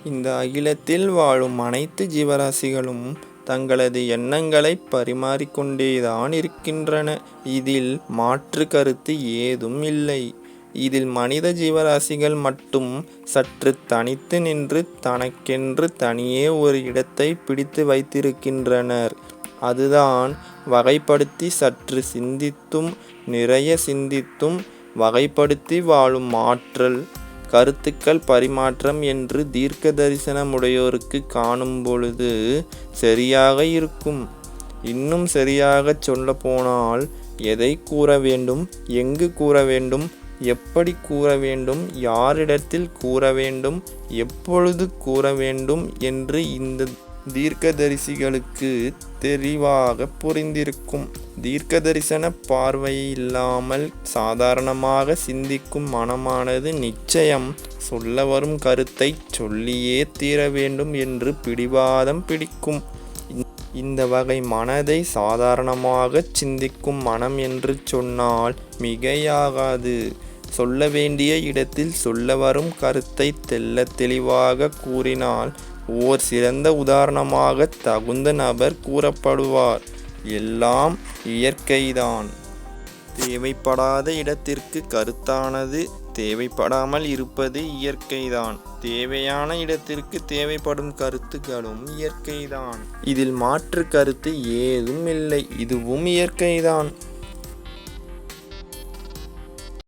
இந்த அகிலத்தில் வாழும் அனைத்து ஜீவராசிகளும் தங்களது எண்ணங்களை பரிமாறிக்கொண்டேதான் இருக்கின்றன. இதில் மாற்று கருத்து ஏதும் இல்லை. இதில் மனித ஜீவராசிகள் மட்டும் சற்று தனித்து நின்று தனக்கென்று தனியே ஒரு இடத்தை பிடித்து வைத்திருக்கின்றனர். அதுதான் வகைப்படுத்தி சற்று சிந்தித்தும் நிறைய சிந்தித்தும் வகைப்படுத்தி வாழும் ஆற்றல், கருத்துக்கள் பரிமாற்றம் என்று தீர்க்க தரிசனமுடையோருக்கு காணும் பொழுது சரியாக இருக்கும். இன்னும் சரியாகச் சொல்ல போனால், எதை கூற வேண்டும், எங்கு கூற வேண்டும், எப்படி கூற வேண்டும், யாரிடத்தில் கூற வேண்டும், எப்பொழுது கூற வேண்டும் என்று இந்த தீர்க்கதரிசிகளுக்கு தெளிவாக புரிந்திருக்கும். தீர்க்க தரிசன பார்வை இல்லாமல் சாதாரணமாக சிந்திக்கும் மனமானது நிச்சயம் சொல்ல வரும் கருத்தை சொல்லியே தீர வேண்டும் என்று பிடிவாதம் பிடிக்கும். இந்த வகை மனதை சாதாரணமாக சிந்திக்கும் மனம் என்று சொன்னால் மிகையாகாது. சொல்ல வேண்டிய இடத்தில் சொல்ல வரும் கருத்தை தெள்ளத் தெளிவாக கூறினால் ஓர் சிறந்த உதாரணமாக தகுந்த நபர் கூறப்படுவார். எல்லாம் இயற்கைதான். தேவைப்படாத இடத்திற்கு கருத்தானது தேவைப்படாமல் இருப்பது இயற்கைதான். தேவையான இடத்திற்கு தேவைப்படும் கருத்துக்களும் இயற்கைதான். இதில் மாற்று கருத்து ஏதும் இல்லை. இதுவும் இயற்கைதான்.